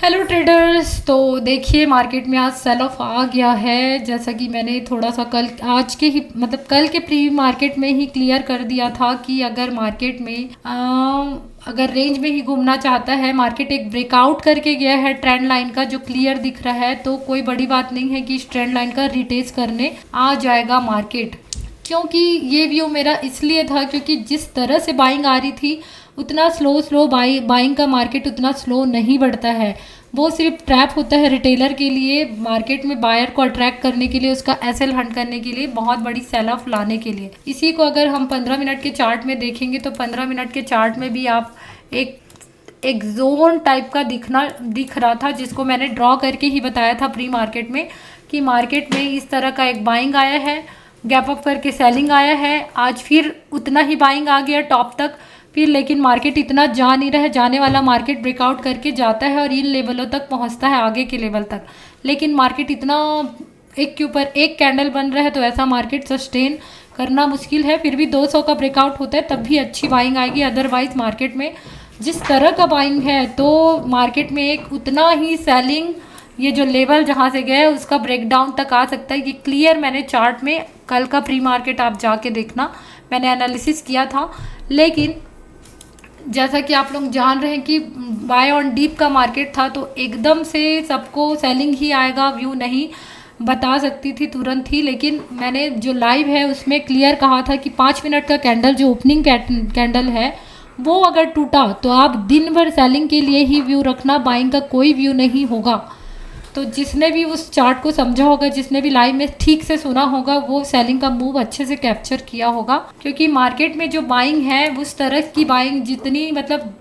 Hello traders. तो देखिए market में आज सेल ऑफ आ गया है, जैसा कि मैंने थोड़ा सा कल आज के ही कल के प्री मार्केट में ही क्लियर कर दिया था कि अगर मार्केट में अगर रेंज में ही घूमना चाहता है, मार्केट एक ब्रेकआउट करके गया है ट्रेंड लाइन का जो क्लियर दिख रहा है, तो कोई बड़ी बात नहीं है कि इस ट्रेंड लाइन का रिटेस करने आ जाएगा मार्केट। क्योंकि ये व्यू मेरा इसलिए था क्योंकि जिस तरह से बाइंग आ रही थी उतना स्लो बाइंग का मार्केट उतना स्लो नहीं बढ़ता है। वो सिर्फ ट्रैप होता है रिटेलर के लिए, मार्केट में बायर को अट्रैक्ट करने के लिए, उसका एसएल हंट करने के लिए, बहुत बड़ी सेल ऑफ लाने के लिए। इसी को अगर हम 15 मिनट के चार्ट में देखेंगे तो 15 मिनट के चार्ट में भी आप एक एक जोन टाइप का दिख रहा था, जिसको मैंने ड्रॉ करके ही बताया था प्री मार्केट में कि मार्केट में इस तरह का एक बाइंग आया है, गैप अप करके सेलिंग आया है, आज फिर उतना ही बाइंग आ गया टॉप तक फिर, लेकिन मार्केट इतना जा नहीं रहा है। जाने वाला मार्केट ब्रेकआउट करके जाता है और इन लेवलों तक पहुंचता है, आगे के लेवल तक, लेकिन मार्केट इतना एक के ऊपर एक कैंडल बन रहा है तो ऐसा मार्केट सस्टेन करना मुश्किल है। फिर भी 200 का ब्रेकआउट होता है तब भी अच्छी बाइंग आएगी, अदरवाइज मार्केट में जिस तरह का बाइंग है तो मार्केट में एक उतना ही सेलिंग, ये जो लेवल जहाँ से गया है उसका ब्रेकडाउन तक आ सकता है। ये क्लियर मैंने चार्ट में कल का प्री मार्केट आप जाके देखना, मैंने एनालिसिस किया था। लेकिन जैसा कि आप लोग जान रहे हैं कि बाय ऑन डीप का मार्केट था तो एकदम से सबको सेलिंग ही आएगा, व्यू नहीं बता सकती थी तुरंत ही। लेकिन मैंने जो लाइव है उसमें क्लियर कहा था कि 5 मिनट का कैंडल जो ओपनिंग कैंडल है वो अगर टूटा तो आप दिन भर सेलिंग के लिए ही व्यू रखना, बाइंग का कोई व्यू नहीं होगा। तो जिसने भी उस चार्ट को समझा होगा, जिसने भी लाइव में ठीक से सुना होगा, वो सेलिंग का मूव अच्छे से कैप्चर किया होगा। क्योंकि मार्केट में जो बाइंग है उस तरह की बाइंग जितनी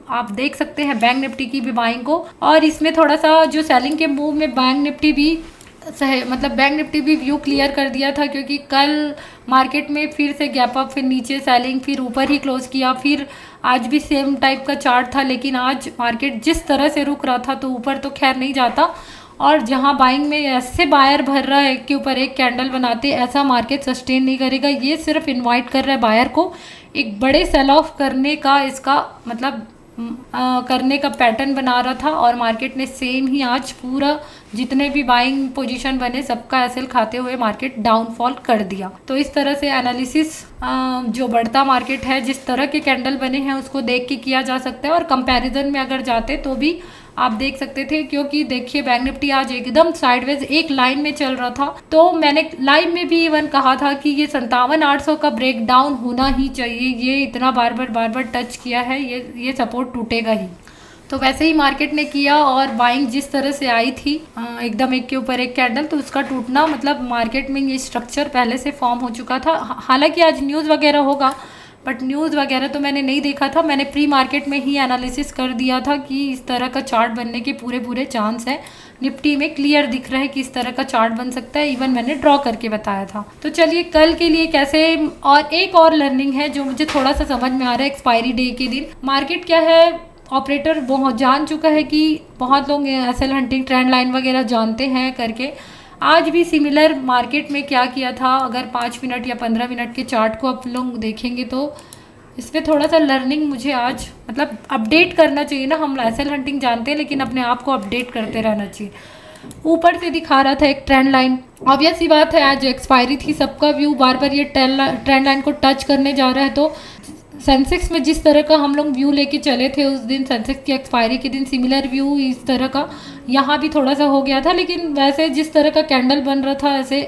आप देख सकते हैं बैंक निफ्टी की भी बाइंग को, और इसमें थोड़ा सा जो सेलिंग के मूव में बैंक निफ्टी भी बैंक निफ्टी भी व्यू क्लियर कर दिया था। क्योंकि कल मार्केट में फिर से गैप अप, फिर नीचे सेलिंग, फिर ऊपर ही क्लोज किया, फिर आज भी सेम टाइप का चार्ट था। लेकिन आज मार्केट जिस तरह से रुक रहा था तो ऊपर तो खैर नहीं जाता, और जहां बाइंग में ऐसे बायर भर रहा है एक के ऊपर एक कैंडल बनाते, ऐसा मार्केट सस्टेन नहीं करेगा। ये सिर्फ इनवाइट कर रहा है बायर को एक बड़े सेल ऑफ करने का, इसका करने का पैटर्न बना रहा था। और मार्केट ने सेम ही आज पूरा जितने भी बाइंग पोजीशन बने सबका एसएल खाते हुए मार्केट डाउनफॉल कर दिया। तो इस तरह से एनालिसिस जो बढ़ता मार्केट है, जिस तरह के कैंडल बने हैं उसको देख के किया जा सकता है। और कंपैरिजन में अगर जाते तो भी आप देख सकते थे, क्योंकि देखिए बैंक निफ्टी आज एकदम साइडवेज एक लाइन में चल रहा था। तो मैंने लाइव में भी इवन कहा था कि ये 57,800 का ब्रेक डाउन होना ही चाहिए, ये इतना बार बार टच किया है, ये सपोर्ट टूटेगा ही। तो वैसे ही मार्केट ने किया, और बाइंग जिस तरह से आई थी एकदम एक के ऊपर एक कैंडल, तो उसका टूटना मार्केट में ये स्ट्रक्चर पहले से फॉर्म हो चुका था। हालांकि आज न्यूज़ वगैरह होगा, बट न्यूज़ वगैरह तो मैंने नहीं देखा था, मैंने प्री मार्केट में ही एनालिसिस कर दिया था कि इस तरह का चार्ट बनने के पूरे चांस है। निफ्टी में क्लियर दिख रहा है कि इस तरह का चार्ट बन सकता है, इवन मैंने ड्रॉ करके बताया था। तो चलिए कल के लिए कैसे, और एक और लर्निंग है जो मुझे थोड़ा सा समझ में आ रहा है। एक्सपायरी डे के दिन मार्केट क्या है, ऑपरेटर बहुत जान चुका है कि बहुत लोग एसएल हंटिंग ट्रेंड लाइन वगैरह जानते हैं करके। आज भी सिमिलर मार्केट में क्या किया था, अगर 5 मिनट या 15 मिनट के चार्ट को आप लोग देखेंगे तो इसमें थोड़ा सा लर्निंग मुझे आज अपडेट करना चाहिए ना। हम एसएल हंटिंग जानते हैं लेकिन अपने आप को अपडेट करते रहना चाहिए। ऊपर से दिखा रहा था एक ट्रेंड लाइन, ऑब्वियस सी बात है आज एक्सपायरी थी, सबका व्यू बार बार ये ट्रेंड लाइन को टच करने जा रहा है। तो सेंसेक्स में जिस तरह का हम लोग व्यू लेके चले थे उस दिन, सेंसेक्स की एक्सपायरी के दिन सिमिलर व्यू इस तरह का यहाँ भी थोड़ा सा हो गया था। लेकिन वैसे जिस तरह का कैंडल बन रहा था ऐसे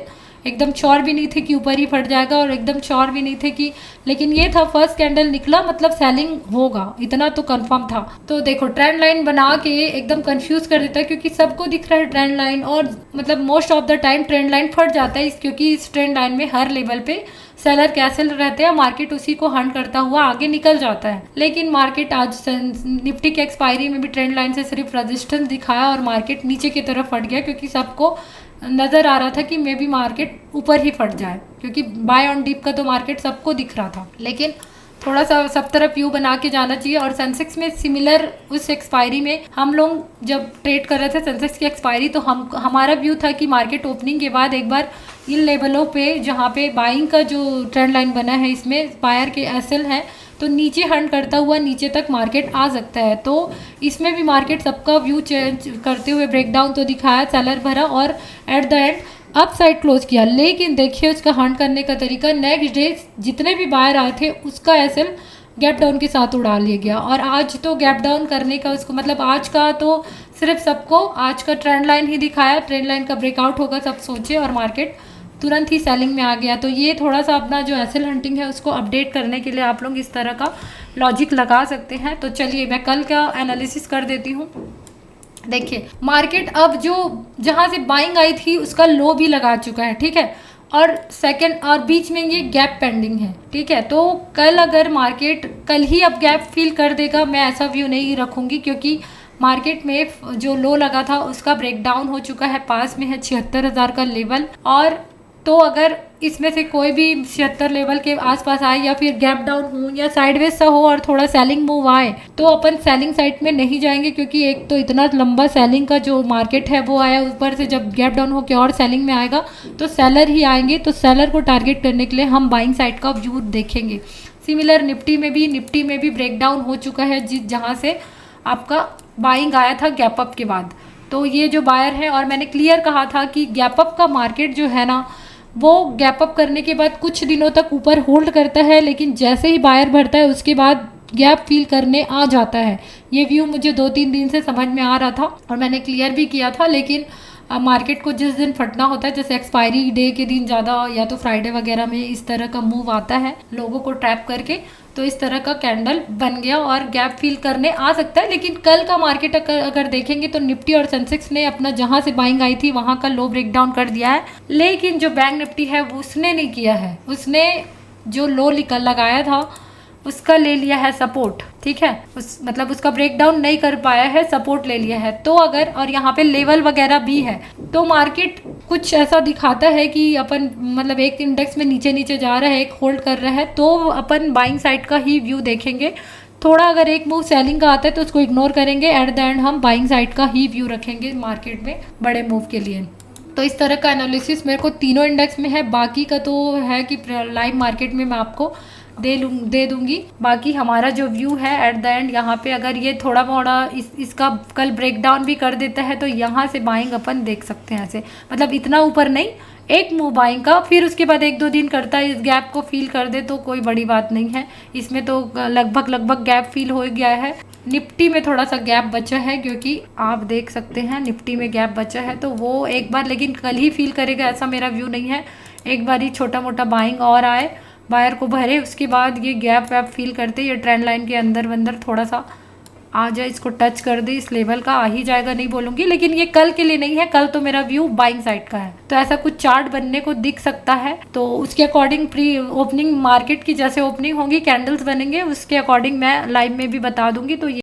एकदम श्योर भी नहीं थे कि ऊपर ही फट जाएगा, और एकदम श्योर भी नहीं थे कि, लेकिन ये था फर्स्ट कैंडल निकला सेलिंग होगा, इतना तो कंफर्म था। तो देखो ट्रेंड लाइन बना के एकदम कंफ्यूज कर देता है, क्योंकि सबको दिख रहा है ट्रेंड लाइन, और most of the time trend line फट जाता है क्योंकि इस ट्रेंड लाइन में हर लेवल पे सेलर कैसल रहते हैं, मार्केट उसी को हंट करता हुआ आगे निकल जाता है। लेकिन मार्केट आज निफ्टी के एक्सपायरी में भी ट्रेंड लाइन से सिर्फ रेजिस्टेंस दिखाया और मार्केट नीचे की तरफ फट गया, क्योंकि सबको नज़र आ रहा था कि मे बी मार्केट ऊपर ही फट जाए, क्योंकि बाय ऑन डीप का तो मार्केट सबको दिख रहा था। लेकिन थोड़ा सा सब तरफ व्यू बना के जाना चाहिए। और सेंसेक्स में सिमिलर उस एक्सपायरी में हम लोग जब ट्रेड कर रहे थे सेंसेक्स की एक्सपायरी, तो हमारा व्यू था कि मार्केट ओपनिंग के बाद एक बार इन लेवलों पे जहाँ पे बाइंग का जो ट्रेंड लाइन बना है इसमें बायर के एसएल हैं, तो नीचे हंट करता हुआ नीचे तक मार्केट आ सकता है। तो इसमें भी मार्केट सबका व्यू चेंज करते हुए ब्रेकडाउन तो दिखाया, सेलर भरा और at the end up side close किया। लेकिन देखिए उसका हंट करने का तरीका, नेक्स्ट डे जितने भी बायर आए थे उसका एसएल गैप डाउन के साथ उड़ा लिया गया। और आज तो गैप डाउन करने का उसको मतलब आज का तो सिर्फ सबको आज का ट्रेंड लाइन ही दिखाया, ट्रेंड लाइन का ब्रेकआउट होगा सब सोचे और मार्केट तुरंत ही सेलिंग में आ गया। तो ये थोड़ा सा अपना जो एसएल हंटिंग है उसको अपडेट करने के लिए आप लोग इस तरह का लॉजिक लगा सकते हैं। तो चलिए मैं कल का एनालिसिस कर देती हूँ। देखिए मार्केट अब जो जहाँ से बाइंग आई थी उसका लो भी लगा चुका है, ठीक है, और सेकंड और बीच में ये गैप पेंडिंग है, ठीक है। तो कल अगर मार्केट कल ही अब गैप फिल कर देगा, मैं ऐसा व्यू नहीं रखूँगी, क्योंकि मार्केट में जो लो लगा था उसका ब्रेकडाउन हो चुका है, पास में है 76,000 का लेवल। और तो अगर इसमें से कोई भी 76 लेवल के आसपास आए या फिर गैप डाउन हो या साइडवेज सा हो और थोड़ा सेलिंग मूव आए तो अपन सेलिंग साइड में नहीं जाएंगे, क्योंकि एक तो इतना लंबा सेलिंग का जो मार्केट है वो आया, ऊपर से जब गैप डाउन होकर और सेलिंग में आएगा तो सेलर ही आएंगे। तो सेलर को टारगेट करने के लिए हम बाइंग साइड का व्यू देखेंगे। सिमिलर निफ्टी में भी ब्रेकडाउन हो चुका है जहाँ से आपका बाइंग आया था गैप अप के बाद। तो ये जो बायर है, और मैंने क्लियर कहा था कि गैप अप का मार्केट जो है ना वो गैप अप करने के बाद कुछ दिनों तक ऊपर होल्ड करता है, लेकिन जैसे ही बायर भरता है उसके बाद गैप फील करने आ जाता है। ये व्यू मुझे 2-3 दिन से समझ में आ रहा था और मैंने क्लियर भी किया था। लेकिन मार्केट को जिस दिन फटना होता है, जैसे एक्सपायरी डे के दिन ज़्यादा या तो फ्राइडे वगैरह में इस तरह का मूव आता है लोगों को ट्रैप करके, तो इस तरह का कैंडल बन गया और गैप फिल करने आ सकता है। लेकिन कल का मार्केट अगर देखेंगे तो निफ्टी और सेंसेक्स ने अपना जहां से बाइंग आई थी वहां का लो ब्रेक डाउन कर दिया है, लेकिन जो बैंक निफ्टी है उसने नहीं किया है। उसने जो लो लगाया था उसका ले लिया है सपोर्ट, ठीक है, मतलब उसका ब्रेकडाउन नहीं कर पाया है, सपोर्ट ले लिया है। तो अगर और यहाँ पे लेवल वगैरह भी है तो मार्केट कुछ ऐसा दिखाता है कि अपन मतलब एक इंडेक्स में नीचे नीचे जा रहा है, एक होल्ड कर रहा है, तो अपन बाइंग साइड का ही व्यू देखेंगे। थोड़ा अगर एक मूव सेलिंग का आता है तो उसको इग्नोर करेंगे, एट द एंड हम बाइंग साइड का ही व्यू रखेंगे मार्केट में बड़े मूव के लिए। तो इस तरह का एनालिसिस मेरे को तीनों इंडेक्स में है, बाकी का तो है कि लाइव मार्केट में मैं आपको दे दूंगी। बाकी हमारा जो व्यू है एट द एंड यहाँ पे अगर ये थोड़ा मोड़ा इसका कल ब्रेकडाउन भी कर देता है तो यहाँ से बाइंग अपन देख सकते हैं ऐसे, मतलब इतना ऊपर नहीं, एक मूव बाइंग का, फिर उसके बाद 1-2 दिन करता है, इस गैप को फील कर दे तो कोई बड़ी बात नहीं है। इसमें तो लगभग गैप फील हो गया है। निफ्टी में थोड़ा सा गैप बचा है, क्योंकि आप देख सकते हैं निफ्टी में गैप बचा है, तो वो एक बार लेकिन कल ही फील करेगा ऐसा मेरा व्यू नहीं है। एक बार ही छोटा मोटा बाइंग और आए, बायर को भरे, उसके बाद ये गैप वैप फील करते ये ट्रेंड लाइन के अंदर थोड़ा सा आ जाए, इसको टच कर दे, इस लेवल का आ ही जाएगा नहीं बोलूँगी, लेकिन ये कल के लिए नहीं है, कल तो मेरा व्यू बाइंग साइड का है। तो ऐसा कुछ चार्ट बनने को दिख सकता है, तो उसके अकॉर्डिंग प्री ओपनिंग मार्केट की जैसे ओपनिंग होगी कैंडल्स बनेंगे उसके अकॉर्डिंग मैं लाइव में भी बता दूंगी। तो